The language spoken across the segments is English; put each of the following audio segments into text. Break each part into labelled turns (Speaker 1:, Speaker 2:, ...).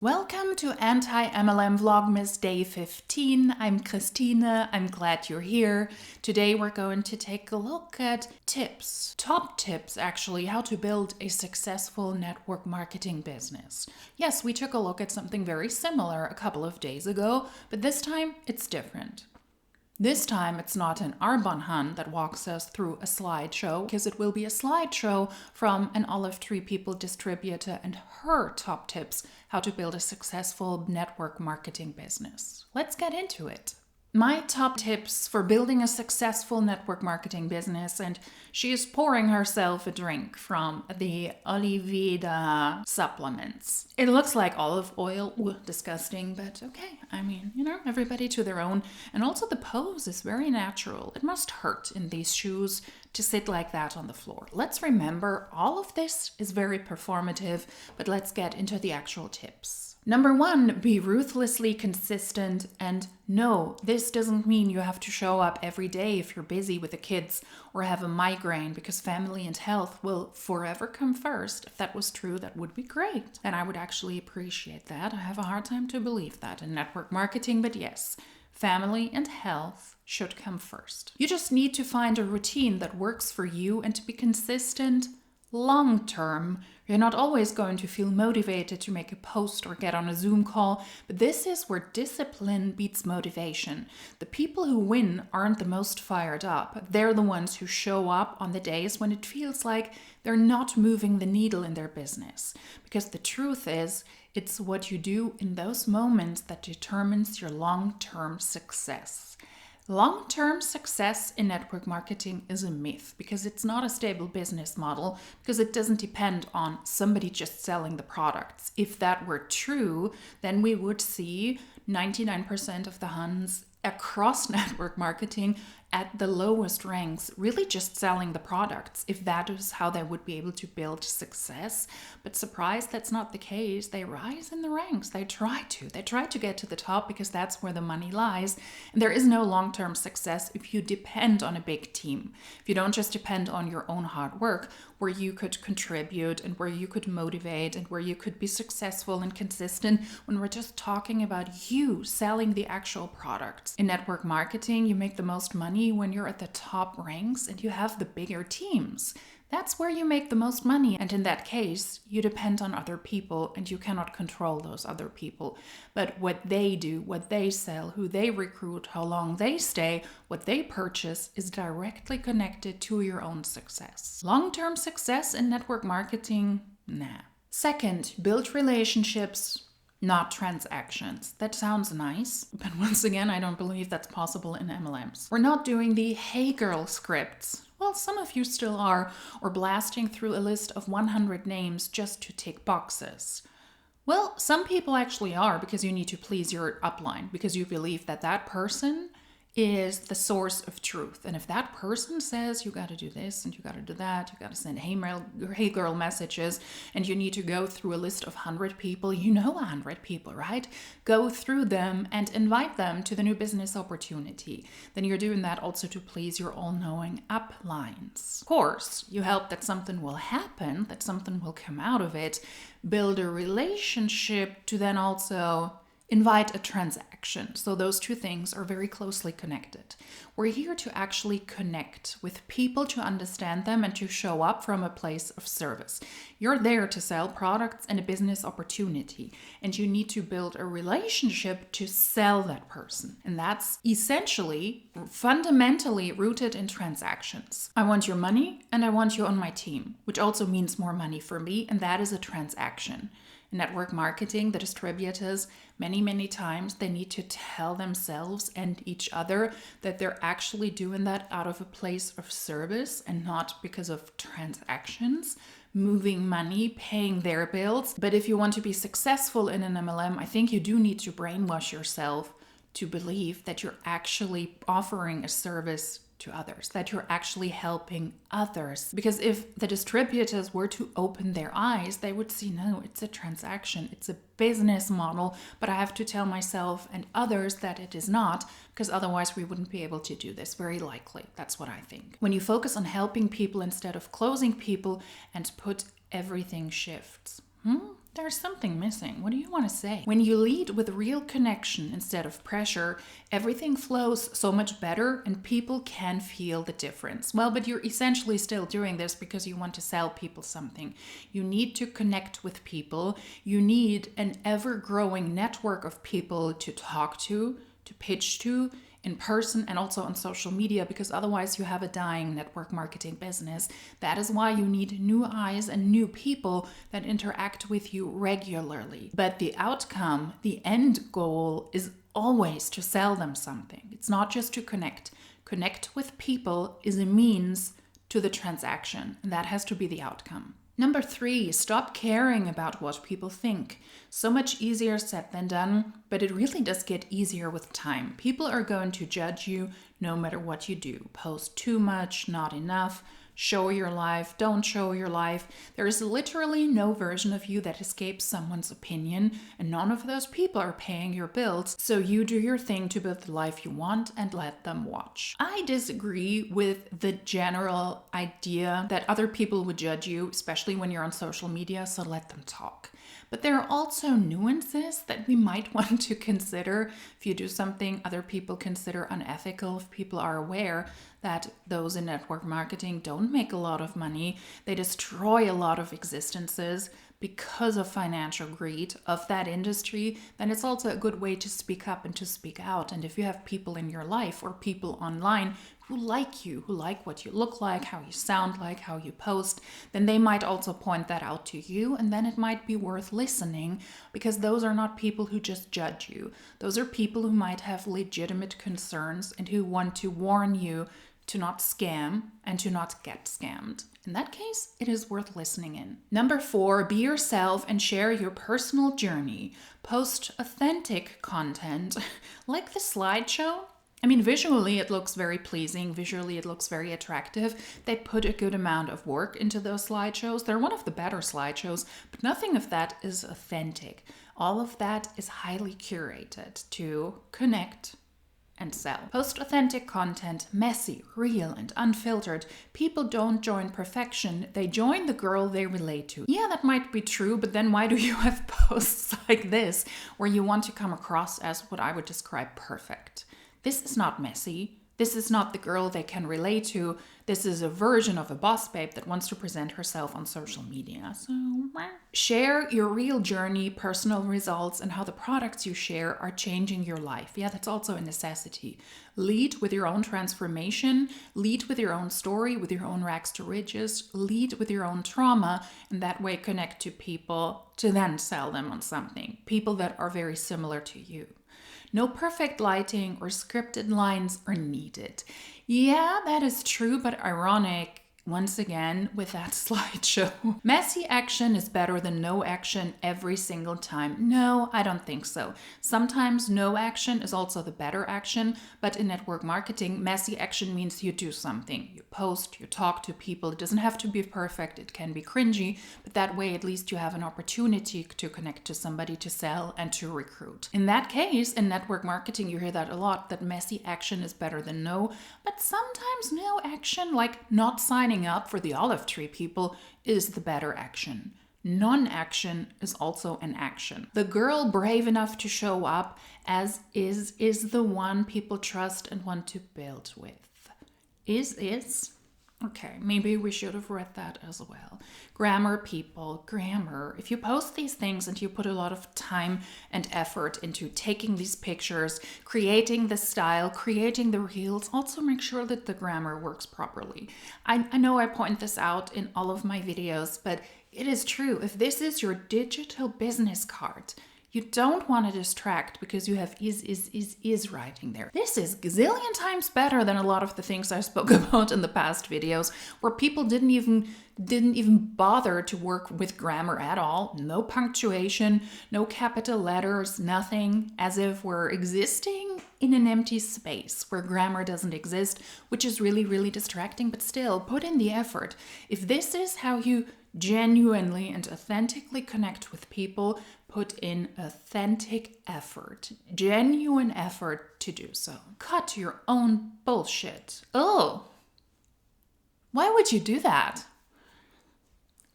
Speaker 1: Welcome to Anti-MLM Vlogmas Day 15. I'm Christine. I'm glad you're here. Today we're going to take a look at top tips actually, how to build a successful network marketing business. Yes, we took a look at something very similar a couple of days ago, but this time it's different. This time, it's not an Arbon Han that walks us through a slideshow, because it will be a slideshow from an Olive Tree People distributor and her top tips how to build a successful network marketing business. Let's get into it. My top tips for building a successful network marketing business, and she is pouring herself a drink from the Oliveda supplements. It looks like olive oil. Ooh, disgusting, but okay. I mean, everybody to their own. And also the pose is very natural. It must hurt in these shoes to sit like that on the floor. Let's remember, all of this is very performative, but let's get into the actual tips. Number 1, be ruthlessly consistent. And no, this doesn't mean you have to show up every day if you're busy with the kids or have a migraine, because family and health will forever come first. If that was true, that would be great. And I would actually appreciate that. I have a hard time to believe that in network marketing, but yes, family and health should come first. You just need to find a routine that works for you and to be consistent long term. You're not always going to feel motivated to make a post or get on a Zoom call, but this is where discipline beats motivation. The people who win aren't the most fired up. They're the ones who show up on the days when it feels like they're not moving the needle in their business. Because the truth is, it's what you do in those moments that determines your long-term success. Long-term success in network marketing is a myth, because it's not a stable business model, because it doesn't depend on somebody just selling the products. If that were true, then we would see 99% of the Huns across network marketing at the lowest ranks, really just selling the products, if that is how they would be able to build success. But surprise, that's not the case. They rise in the ranks. They try to get to the top, because that's where the money lies. And there is no long-term success if you depend on a big team. If you don't just depend on your own hard work, where you could contribute and where you could motivate and where you could be successful and consistent, when we're just talking about you selling the actual products. In network marketing, you make the most money when you're at the top ranks and you have the bigger teams. That's where you make the most money. And in that case, you depend on other people and you cannot control those other people. But what they do, what they sell, who they recruit, how long they stay, what they purchase is directly connected to your own success. Long-term success in network marketing? Nah. Second, build relationships, not transactions. That sounds nice, but once again, I don't believe that's possible in MLMs. We're not doing the hey girl scripts. Well, some of you still are, or blasting through a list of 100 names just to tick boxes. Well, some people actually are, because you need to please your upline, because you believe that that person is the source of truth. And if that person says you got to do this and you got to do that, you got to send hey girl messages, and you need to go through a list of 100 people, 100 people, right? Go through them and invite them to the new business opportunity. Then you're doing that also to please your all-knowing uplines. Of course, you hope that something will happen, that something will come out of it. Build a relationship to then also invite a transaction. So those two things are very closely connected. We're here to actually connect with people, to understand them, and to show up from a place of service. You're there to sell products and a business opportunity, and you need to build a relationship to sell that person. And that's essentially, fundamentally rooted in transactions. I want your money and I want you on my team, which also means more money for me, and that is a transaction. In network marketing, the distributors, many times, they need to tell themselves and each other that they're actually doing that out of a place of service and not because of transactions, moving money, paying their bills. But if you want to be successful in an MLM, I think you do need to brainwash yourself to believe that you're actually offering a service to others, that you're actually helping others. Because if the distributors were to open their eyes, they would see, no, it's a transaction, it's a business model, but I have to tell myself and others that it is not, because otherwise we wouldn't be able to do this, very likely. That's what I think. When you focus on helping people instead of closing people and put everything shifts. There's something missing. What do you want to say? When you lead with real connection instead of pressure, everything flows so much better and people can feel the difference. Well, but you're essentially still doing this because you want to sell people something. You need to connect with people. You need an ever-growing network of people to talk to pitch to, in person and also on social media, because otherwise you have a dying network marketing business. That is why you need new eyes and new people that interact with you regularly. But the outcome, the end goal is always to sell them something. It's not just to connect. Connect with people is a means to the transaction, and that has to be the outcome. Number 3, stop caring about what people think. So much easier said than done, but it really does get easier with time. People are going to judge you no matter what you do. Post too much, not enough, show your life, don't show your life. There is literally no version of you that escapes someone's opinion, and none of those people are paying your bills, so you do your thing to build the life you want and let them watch. I disagree with the general idea that other people would judge you, especially when you're on social media, so let them talk. But there are also nuances that we might want to consider. If you do something other people consider unethical, if people are aware that those in network marketing don't make a lot of money, they destroy a lot of existences because of financial greed of that industry, then it's also a good way to speak up and to speak out. And if you have people in your life or people online who like you, who like what you look like, how you sound like, how you post, then they might also point that out to you, and then it might be worth listening, because those are not people who just judge you. Those are people who might have legitimate concerns and who want to warn you to not scam and to not get scammed. In that case, it is worth listening in. Number 4, be yourself and share your personal journey. Post authentic content like the slideshow. I mean, visually it looks very pleasing. Visually it looks very attractive. They put a good amount of work into those slideshows. They're one of the better slideshows, but nothing of that is authentic. All of that is highly curated to connect and sell. Post authentic content, messy, real, and unfiltered. People don't join perfection, they join the girl they relate to. Yeah, that might be true, but then why do you have posts like this where you want to come across as what I would describe perfect? This is not messy. This is not the girl they can relate to. This is a version of a boss babe that wants to present herself on social media. So, share your real journey, personal results, and how the products you share are changing your life. Yeah, that's also a necessity. Lead with your own transformation. Lead with your own story, with your own rags to riches. Lead with your own trauma, and that way connect to people to then sell them on something. People that are very similar to you. No perfect lighting or scripted lines are needed. Yeah, that is true, but ironic, once again, with that slideshow. Messy action is better than no action every single time. No, I don't think so. Sometimes no action is also the better action, but in network marketing, messy action means you do something. You post, you talk to people. It doesn't have to be perfect. It can be cringy, but that way at least you have an opportunity to connect to somebody, to sell, and to recruit. In that case, in network marketing, you hear that a lot, that messy action is better than no, but sometimes no action, like not signing up for the olive tree people, is the better action. Non-action is also an action. The girl brave enough to show up as is the one people trust and want to build with. Is? Okay, maybe we should have read that as well. Grammar, people, grammar. If you post these things and you put a lot of time and effort into taking these pictures, creating the style, creating the reels, also make sure that the grammar works properly. I know I point this out in all of my videos, but it is true. If this is your digital business card, you don't want to distract because you have is writing there. This is gazillion times better than a lot of the things I spoke about in the past videos, where people didn't even bother to work with grammar at all. No punctuation, no capital letters, nothing, as if we're existing in an empty space where grammar doesn't exist, which is really, really distracting, but still, put in the effort. If this is how you genuinely and authentically connect with people, put in authentic effort, genuine effort to do so. Cut your own bullshit. Oh, why would you do that?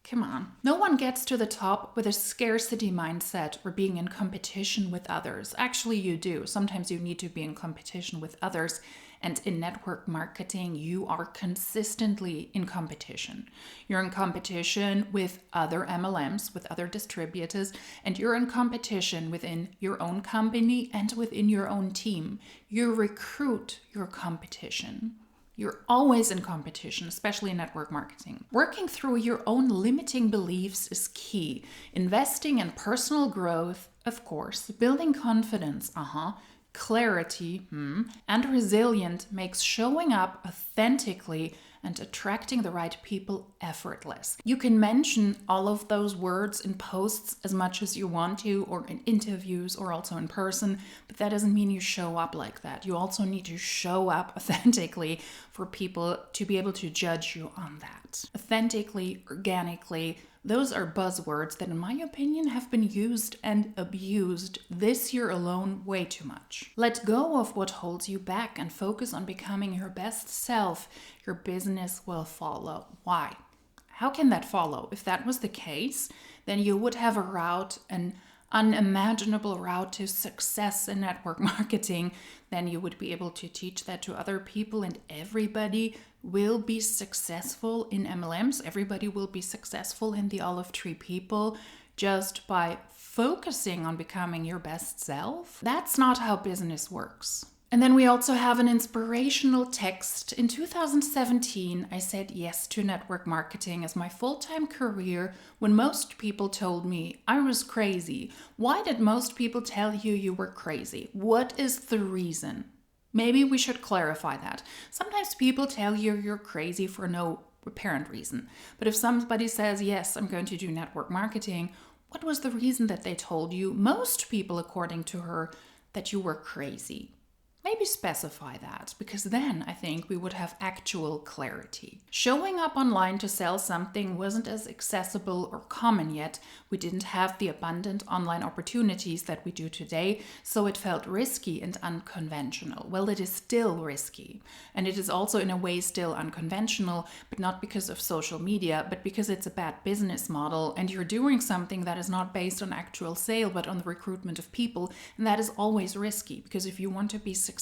Speaker 1: Come on. No one gets to the top with a scarcity mindset or being in competition with others. Actually, you do. Sometimes you need to be in competition with others. And in network marketing, you are consistently in competition. You're in competition with other MLMs, with other distributors, and you're in competition within your own company and within your own team. You recruit your competition. You're always in competition, especially in network marketing. Working through your own limiting beliefs is key. Investing in personal growth, of course, building confidence, clarity, and resilience makes showing up authentically and attracting the right people effortless. You can mention all of those words in posts as much as you want to, or in interviews, or also in person, but that doesn't mean you show up like that. You also need to show up authentically for people to be able to judge you on that. Authentically, organically, those are buzzwords that, in my opinion, have been used and abused this year alone way too much. Let go of what holds you back and focus on becoming your best self. Your business will follow. Why? How can that follow? If that was the case, then you would have a route, an unimaginable route to success in network marketing. Then you would be able to teach that to other people, and everybody will be successful in MLMs. Everybody will be successful in the olive tree people just by focusing on becoming your best self. That's not how business works. And then we also have an inspirational text. In 2017, I said yes to network marketing as my full-time career when most people told me I was crazy. Why did most people tell you you were crazy? What is the reason? Maybe we should clarify that. Sometimes people tell you you're crazy for no apparent reason. But if somebody says, yes, I'm going to do network marketing, what was the reason that they told you, most people, according to her, that you were crazy? Maybe specify that, because then I think we would have actual clarity. Showing up online to sell something wasn't as accessible or common yet. We didn't have the abundant online opportunities that we do today, so it felt risky and unconventional. Well, it is still risky, and it is also in a way still unconventional, but not because of social media, but because it's a bad business model, and you're doing something that is not based on actual sale, but on the recruitment of people, and that is always risky, because if you want to be successful,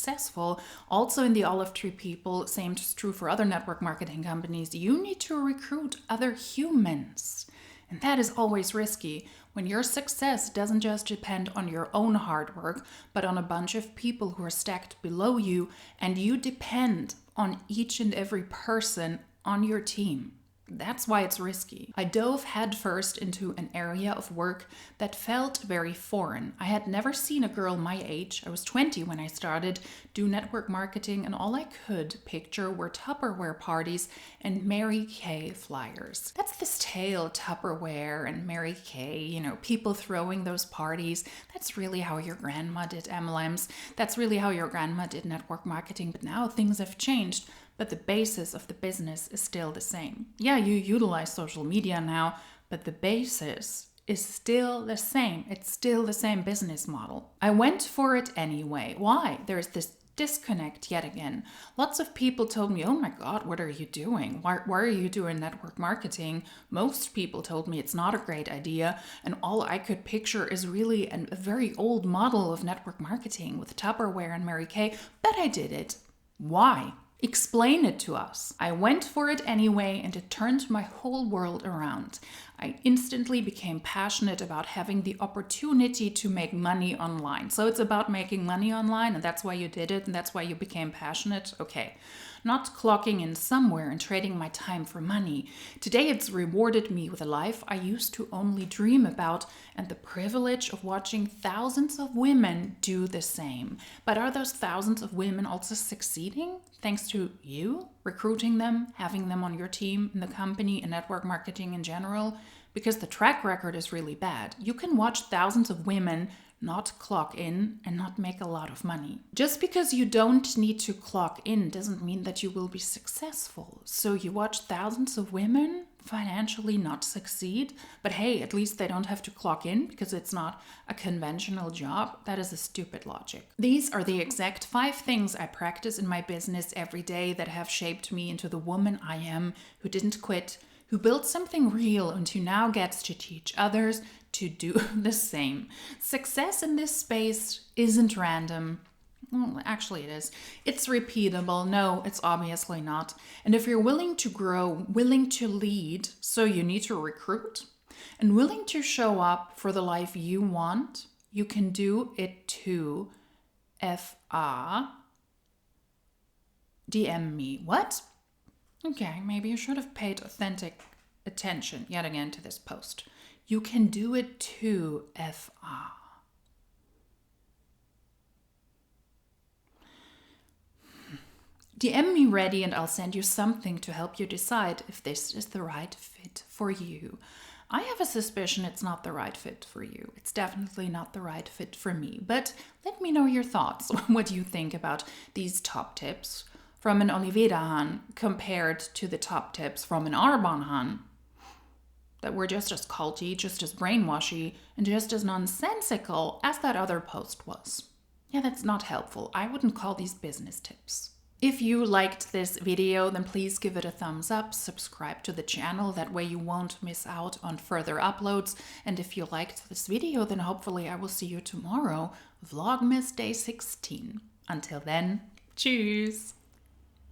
Speaker 1: also in the olive tree people, same is true for other network marketing companies, you need to recruit other humans. And that is always risky when your success doesn't just depend on your own hard work, but on a bunch of people who are stacked below you, and you depend on each and every person on your team. That's why it's risky. I dove headfirst into an area of work that felt very foreign. I had never seen a girl my age, I was 20 when I started, do network marketing, and all I could picture were Tupperware parties and Mary Kay flyers. That's this tale, Tupperware and Mary Kay, people throwing those parties. That's really how your grandma did MLMs. That's really how your grandma did network marketing. But now things have changed. But the basis of the business is still the same. Yeah, you utilize social media now, but the basis is still the same. It's still the same business model. I went for it anyway. Why? There's this disconnect yet again. Lots of people told me, oh my God, what are you doing? Why are you doing network marketing? Most people told me it's not a great idea. And all I could picture is really a very old model of network marketing with Tupperware and Mary Kay, but I did it. Why? Explain it to us. I went for it anyway, and it turned my whole world around. I instantly became passionate about having the opportunity to make money online. So it's about making money online, and that's why you did it, and that's why you became passionate. Okay. Not clocking in somewhere and trading my time for money. Today it's rewarded me with a life I used to only dream about, and the privilege of watching thousands of women do the same. But are those thousands of women also succeeding? Thanks to you recruiting them, having them on your team, in the company, and network marketing in general? Because the track record is really bad. You can watch thousands of women not clock in and not make a lot of money. Just because you don't need to clock in doesn't mean that you will be successful. So you watch thousands of women financially not succeed, but hey, at least they don't have to clock in because it's not a conventional job. That is a stupid logic. These are the exact 5 things I practice in my business every day that have shaped me into the woman I am, who didn't quit, who who built something real and who now gets to teach others to do the same. Success in this space isn't random. Well, actually it is. It's repeatable. No, it's obviously not. And if you're willing to grow, willing to lead, so you need to recruit, and willing to show up for the life you want, you can do it too. FA. DM me. What? Okay, maybe you should have paid authentic attention yet again to this post. You can do it too, FA. DM me ready and I'll send you something to help you decide if this is the right fit for you. I have a suspicion it's not the right fit for you. It's definitely not the right fit for me. But let me know your thoughts. What do you think about these top tips from an Oliveda Han compared to the top tips from an Arban Han that were just as culty, just as brainwashy, and just as nonsensical as that other post was? Yeah, that's not helpful. I wouldn't call these business tips. If you liked this video, then please give it a thumbs up, subscribe to the channel, that way you won't miss out on further uploads. And if you liked this video, then hopefully I will see you tomorrow, Vlogmas Day 16. Until then, tschüss!